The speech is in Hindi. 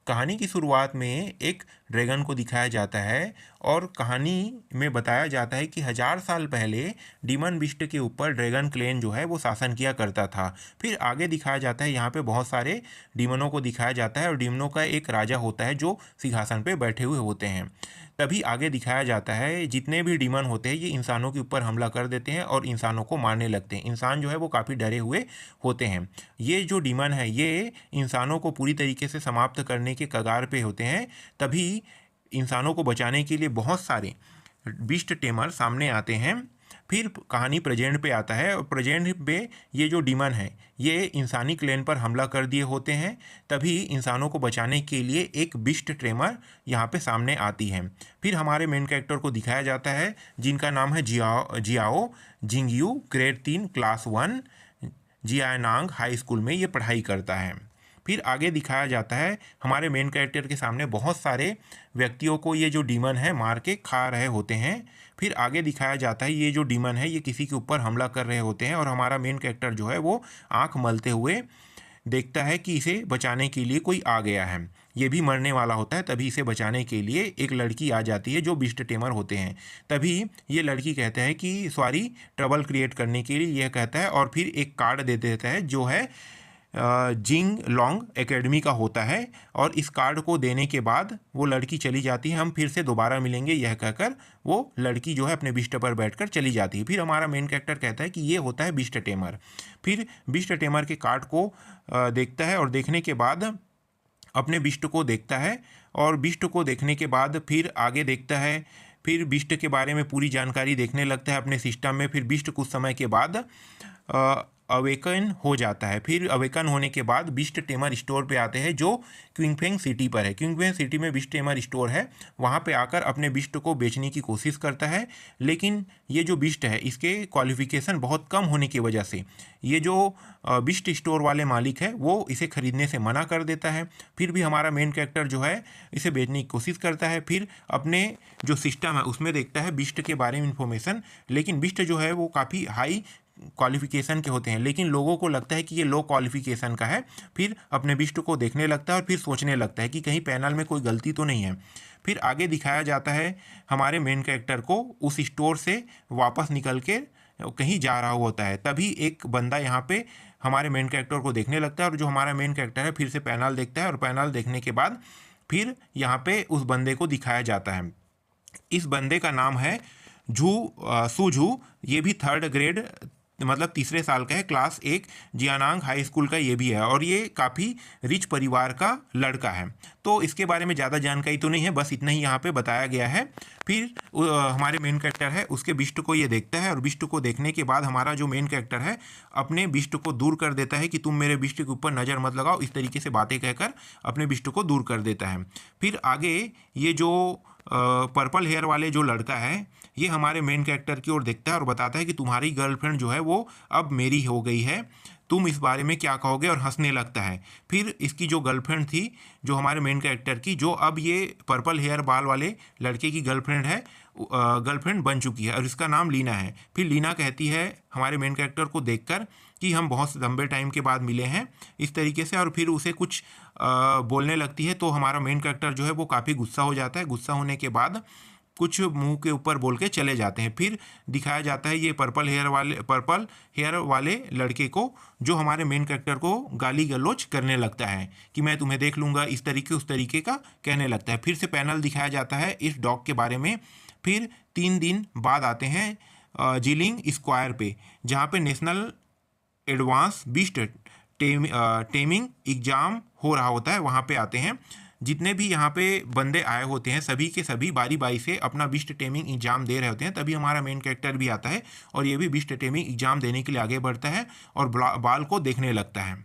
कहानी की शुरुआत में एक ड्रैगन को दिखाया जाता है और कहानी में बताया जाता है कि 1000 साल पहले डीमन बिस्ट के ऊपर ड्रैगन क्लेन जो है वो शासन किया करता था। फिर आगे दिखाया जाता है, यहाँ पे बहुत सारे डीमनों को दिखाया जाता है और डीमनों का एक राजा होता है जो सिंहासन पे बैठे हुए होते हैं। तभी आगे दिखाया जाता है जितने भी डीमन होते हैं ये इंसानों के ऊपर हमला कर देते हैं और इंसानों को मारने लगते हैं। इंसान जो है वो काफ़ी डरे हुए होते हैं। ये जो डीमन है ये इंसानों को पूरी तरीके से समाप्त करने के कगार पे होते हैं। तभी इंसानों को बचाने के लिए बहुत सारे बिस्ट टेमर सामने आते हैं। फिर कहानी प्रेजेंट पे आता है और प्रेजेंट पे ये जो डीमन है ये इंसानी क्लेन पर हमला कर दिए होते हैं। तभी इंसानों को बचाने के लिए एक बिस्ट ट्रेमर यहाँ पे सामने आती है। फिर हमारे मेन कैरेक्टर को दिखाया जाता है जिनका नाम है Xiao Jingyu, grade 3 class 1 Jianang high school में ये पढ़ाई करता है। फिर आगे दिखाया जाता है हमारे मेन कैरेक्टर के सामने बहुत सारे व्यक्तियों को ये जो डीमन है मार के खा रहे होते हैं। फिर आगे दिखाया जाता है ये जो डीमन है ये किसी के ऊपर हमला कर रहे होते हैं और हमारा मेन कैरेक्टर जो है वो आंख मलते हुए देखता है कि इसे बचाने के लिए कोई आ गया है। ये भी मरने वाला होता है। तभी इसे बचाने के लिए एक लड़की आ जाती है जो बिस्ट टेमर होते हैं। तभी ये लड़की कहता है कि सॉरी, ट्रबल क्रिएट करने के लिए यह कहता है और फिर एक कार्ड दे देता है जो है जिंग लॉन्ग एकेडमी का होता है। और इस कार्ड को देने के बाद वो लड़की चली जाती है। हम फिर से दोबारा मिलेंगे यह कहकर वो लड़की जो है अपने बिस्ट पर बैठकर चली जाती है। फिर हमारा मेन कैरेक्टर कहता है कि ये होता है बिस्ट टेमर। फिर बिस्ट टेमर के कार्ड को देखता है और देखने के बाद अपने बिस्ट को देखता है और बिस्ट को देखने के बाद फिर आगे देखता है। फिर बिस्ट के बारे में पूरी जानकारी देखने लगता है अपने सिस्टम में। फिर बिस्ट कुछ समय के बाद अवेकन हो जाता है। फिर अवेकन होने के बाद बिस्ट टेमर स्टोर पे आते हैं जो क्विंगफेंग सिटी पर है। क्विंगफेंग सिटी में बिस्ट टेमर स्टोर है। वहाँ पे आकर अपने बिस्ट को बेचने की कोशिश करता है, लेकिन ये जो बिस्ट है इसके क्वालिफिकेशन बहुत कम होने की वजह से ये जो बिस्ट स्टोर वाले मालिक है वो इसे खरीदने से मना कर देता है। फिर भी हमारा मेन कैरेक्टर जो है इसे बेचने की कोशिश करता है। फिर अपने जो सिस्टम है उसमें देखता है बिस्ट के बारे में इंफॉर्मेशन, लेकिन बिस्ट जो है वो काफ़ी हाई क्वालिफिकेशन के होते हैं, लेकिन लोगों को लगता है कि ये लो क्वालिफिकेशन का है। फिर अपने बिस्ट को देखने लगता है और फिर सोचने लगता है कि कहीं पैनल में कोई गलती तो नहीं है। फिर आगे दिखाया जाता है हमारे मेन कैरेक्टर को उस स्टोर से वापस निकल के कहीं जा रहा होता है। तभी एक बंदा यहाँ पे हमारे मेन कैरेक्टर को देखने लगता है और जो हमारा मेन कैरेक्टर है फिर से पैनल देखता है और पैनल देखने के बाद फिर यहाँ पे उस बंदे को दिखाया जाता है। इस बंदे का नाम है सुझू। ये भी 3rd ग्रेड मतलब तीसरे साल का है, क्लास 1 जियानांग हाई स्कूल का ये भी है और ये काफ़ी रिच परिवार का लड़का है। तो इसके बारे में ज़्यादा जानकारी तो नहीं है, बस इतना ही यहाँ पे बताया गया है। फिर हमारे मेन कैरेक्टर है उसके बिस्ट को ये देखता है और बिस्ट को देखने के बाद हमारा जो मेन कैरेक्टर है अपने बिस्ट को दूर कर देता है कि तुम मेरे बिस्ट के ऊपर नज़र मत लगाओ, इस तरीके से बातें कहकर अपने बिस्ट को दूर कर देता है। फिर आगे ये जो पर्पल हेयर वाले जो लड़का है ये हमारे मेन कैरेक्टर की ओर देखता है और बताता है कि तुम्हारी गर्लफ्रेंड जो है वो अब मेरी हो गई है, तुम इस बारे में क्या कहोगे, और हंसने लगता है। फिर इसकी जो गर्लफ्रेंड थी जो हमारे मेन कैरेक्टर की, जो अब ये पर्पल हेयर बाल वाले लड़के की गर्लफ्रेंड है, गर्लफ्रेंड बन चुकी है और इसका नाम लीना है। फिर लीना कहती है हमारे मेन कैरेक्टर को देखकर कि हम बहुत लंबे टाइम के बाद मिले हैं, इस तरीके से, और फिर उसे कुछ बोलने लगती है। तो हमारा मेन कैरेक्टर जो है वो काफ़ी गुस्सा हो जाता है। गुस्सा होने के बाद कुछ मुंह के ऊपर बोल के चले जाते हैं। फिर दिखाया जाता है ये पर्पल हेयर वाले लड़के को जो हमारे मेन कैरेक्टर को गाली गलौज करने लगता है कि मैं तुम्हें देख लूँगा, इस तरीके उस तरीके का कहने लगता है। फिर से पैनल दिखाया जाता है इस डॉग के बारे में। फिर 3 दिन बाद आते हैं जिलिंग स्क्वायर पे, जहाँ पे national advance beast taming exam हो रहा होता है। वहाँ पे आते हैं जितने भी यहाँ पे बंदे आए होते हैं सभी के सभी बारी बारी से अपना बिस्ट टेमिंग एग्जाम दे रहे होते हैं। तभी हमारा मेन कैरेक्टर भी आता है और ये भी बिस्ट टेमिंग एग्जाम देने के लिए आगे बढ़ता है और बाल को देखने लगता है।